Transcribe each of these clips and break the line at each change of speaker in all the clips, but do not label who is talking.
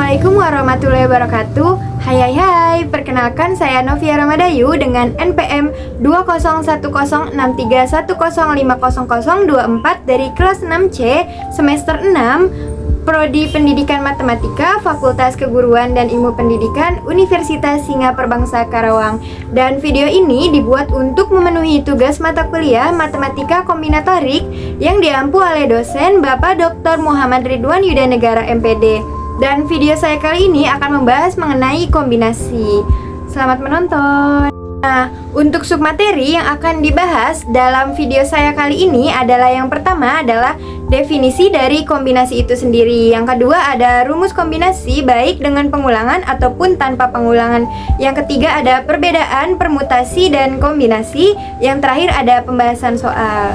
Assalamualaikum warahmatullahi wabarakatuh. Hai, perkenalkan saya Novia Ramadayu dengan NPM 201063105024 dari kelas 6C semester 6 Prodi Pendidikan Matematika Fakultas Keguruan dan Ilmu Pendidikan Universitas Singapura Bangsa Karawang. Dan video ini dibuat untuk memenuhi tugas mata kuliah Matematika Kombinatorik yang diampu oleh dosen Bapak Dr. Muhammad Ridwan Yudanegara MPD. Dan video saya kali ini akan membahas mengenai kombinasi. Selamat menonton. Nah, untuk submateri yang akan dibahas dalam video saya kali ini adalah yang pertama adalah definisi dari kombinasi itu sendiri. Yang kedua ada rumus kombinasi baik dengan pengulangan ataupun tanpa pengulangan. Yang ketiga ada perbedaan permutasi dan kombinasi. Yang terakhir ada pembahasan soal.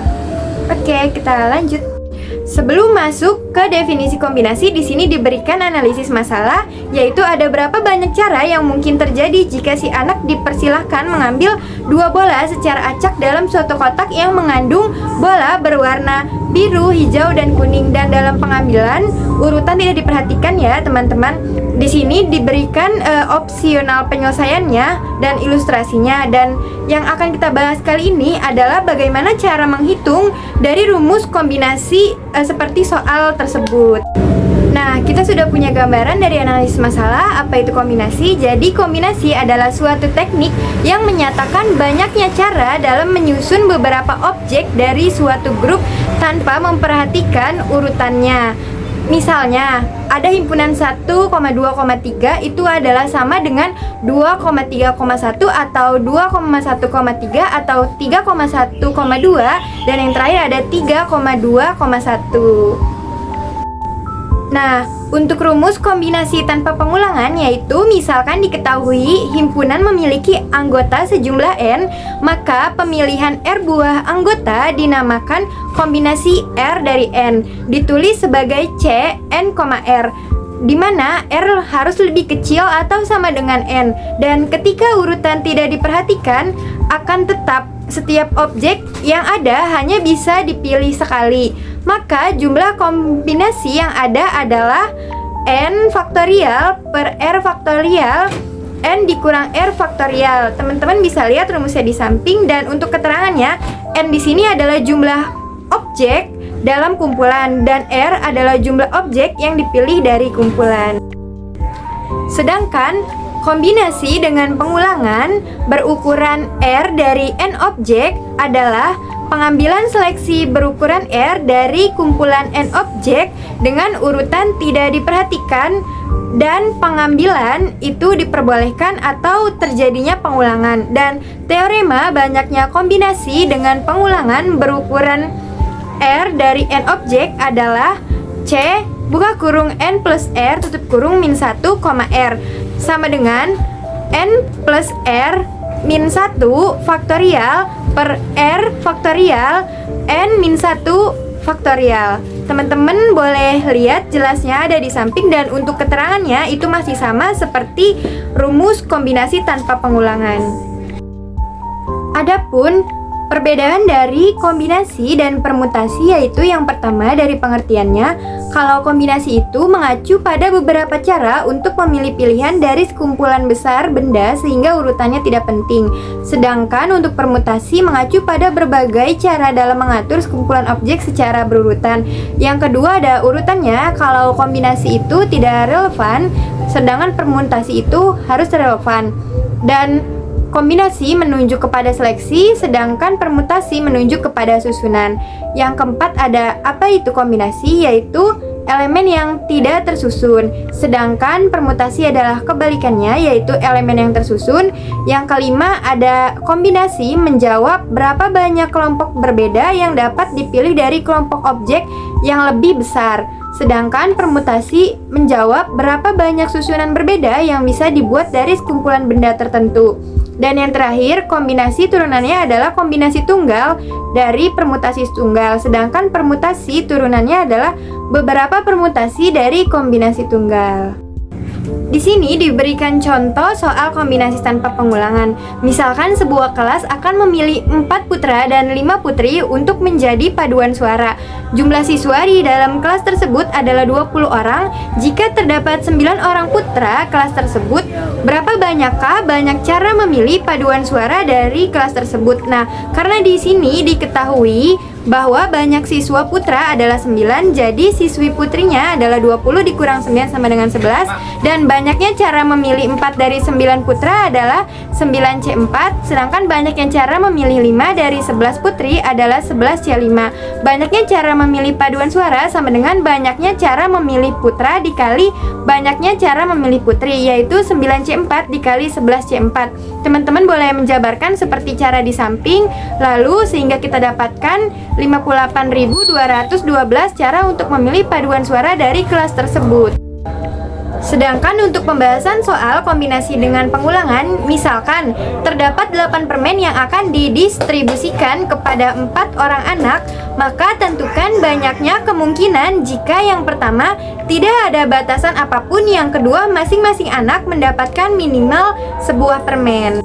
Oke, kita lanjut. Sebelum masuk ke definisi kombinasi, di sini diberikan analisis masalah, yaitu ada berapa banyak cara yang mungkin terjadi jika si anak dipersilahkan mengambil dua bola secara acak dalam suatu kotak yang mengandung bola berwarna biru, hijau, dan kuning. Dan dalam pengambilan urutan tidak diperhatikan ya teman-teman. Di sini diberikan opsional penyelesaiannya dan ilustrasinya. Dan yang akan kita bahas kali ini adalah bagaimana cara menghitung dari rumus kombinasi seperti soal tersebut. Nah, kita sudah punya gambaran dari analisis masalah apa itu kombinasi. Jadi kombinasi adalah suatu teknik yang menyatakan banyaknya cara dalam menyusun beberapa objek dari suatu grup tanpa memperhatikan urutannya. Misalnya, ada himpunan 1, 2, 3 itu adalah sama dengan 2,3,1 atau 2,1,3 atau 3,1,2 dan yang terakhir ada 3,2,1. Nah, untuk rumus kombinasi tanpa pengulangan yaitu misalkan diketahui himpunan memiliki anggota sejumlah N, maka pemilihan R buah anggota dinamakan kombinasi R dari N, ditulis sebagai C N, R, di mana R harus lebih kecil atau sama dengan N. Dan ketika urutan tidak diperhatikan, akan tetap setiap objek yang ada hanya bisa dipilih sekali. Maka jumlah kombinasi yang ada adalah N faktorial per R faktorial N dikurang R faktorial. Teman-teman bisa lihat rumusnya di samping. Dan untuk keterangannya, N di sini adalah jumlah objek dalam kumpulan dan R adalah jumlah objek yang dipilih dari kumpulan. Sedangkan kombinasi dengan pengulangan berukuran R dari N objek adalah pengambilan seleksi berukuran R dari kumpulan N objek dengan urutan tidak diperhatikan dan pengambilan itu diperbolehkan atau terjadinya pengulangan. Dan teorema banyaknya kombinasi dengan pengulangan berukuran R dari N objek adalah C buka kurung N plus R tutup kurung min 1, R sama dengan N plus R min 1 faktorial per R faktorial N min 1 faktorial. Teman-teman boleh lihat jelasnya ada di samping. Dan untuk keterangannya itu masih sama seperti rumus kombinasi tanpa pengulangan. Adapun perbedaan dari kombinasi dan permutasi yaitu yang pertama dari pengertiannya, kalau kombinasi itu mengacu pada beberapa cara untuk memilih pilihan dari sekumpulan besar benda sehingga urutannya tidak penting. Sedangkan untuk permutasi mengacu pada berbagai cara dalam mengatur sekumpulan objek secara berurutan. Yang kedua ada urutannya, kalau kombinasi itu tidak relevan, sedangkan permutasi itu harus relevan. Dan kombinasi menunjuk kepada seleksi, sedangkan permutasi menunjuk kepada susunan. Yang keempat ada apa itu kombinasi, yaitu elemen yang tidak tersusun. Sedangkan permutasi adalah kebalikannya, yaitu elemen yang tersusun. Yang kelima ada kombinasi menjawab berapa banyak kelompok berbeda yang dapat dipilih dari kelompok objek yang lebih besar. Sedangkan permutasi menjawab berapa banyak susunan berbeda yang bisa dibuat dari sekumpulan benda tertentu. Dan yang terakhir, kombinasi turunannya adalah kombinasi tunggal dari permutasi tunggal. Sedangkan permutasi turunannya adalah beberapa permutasi dari kombinasi tunggal. Di sini diberikan contoh soal kombinasi tanpa pengulangan. Misalkan sebuah kelas akan memilih 4 putra dan 5 putri untuk menjadi paduan suara. Jumlah siswa di dalam kelas tersebut adalah 20 orang. Jika terdapat 9 orang putra kelas tersebut, berapa banyakkah banyak cara memilih paduan suara dari kelas tersebut? Nah, karena di sini diketahui bahwa banyak siswa putra adalah 9, jadi siswi putrinya adalah 20 dikurang 9 sama dengan 11, dan banyaknya cara memilih 4 dari 9 putra adalah 9C4, sedangkan banyaknya cara memilih 5 dari 11 putri adalah 11C5. Banyaknya cara memilih paduan suara sama dengan banyaknya cara memilih putra dikali banyaknya cara memilih putri, yaitu 9C4 dikali 11C4. Teman-teman boleh menjabarkan seperti cara di samping, lalu sehingga kita dapatkan 58.212 cara untuk memilih paduan suara dari kelas tersebut. Sedangkan untuk pembahasan soal kombinasi dengan pengulangan, misalkan terdapat 8 permen yang akan didistribusikan kepada 4 orang anak, maka tentukan banyaknya kemungkinan jika yang pertama tidak ada batasan apapun, yang kedua masing-masing anak mendapatkan minimal sebuah permen.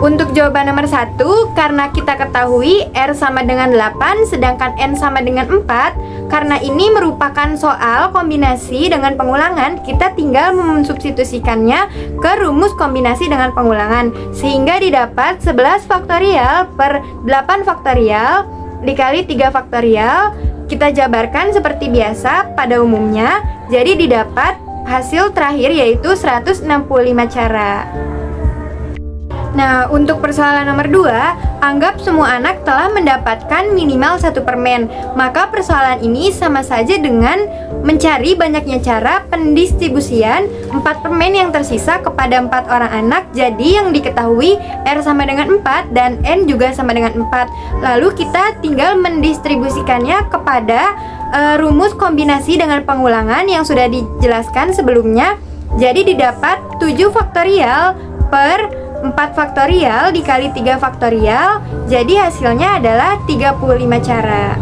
Untuk jawaban nomor 1, karena kita ketahui R sama dengan 8 sedangkan N sama dengan 4, karena ini merupakan soal kombinasi dengan pengulangan, kita tinggal mensubstitusikannya ke rumus kombinasi dengan pengulangan, sehingga didapat 11 faktorial per 8 faktorial dikali 3 faktorial. Kita jabarkan seperti biasa pada umumnya, jadi didapat hasil terakhir yaitu 165 cara. Nah, untuk persoalan nomor 2, anggap semua anak telah mendapatkan minimal 1 permen. Maka persoalan ini sama saja dengan mencari banyaknya cara pendistribusian 4 permen yang tersisa kepada 4 orang anak. Jadi yang diketahui R sama dengan 4 dan N juga sama dengan 4. Lalu kita tinggal mendistribusikannya kepada rumus kombinasi dengan pengulangan yang sudah dijelaskan sebelumnya. Jadi didapat 7 faktorial per 4 faktorial dikali 3 faktorial, jadi hasilnya adalah 35 cara.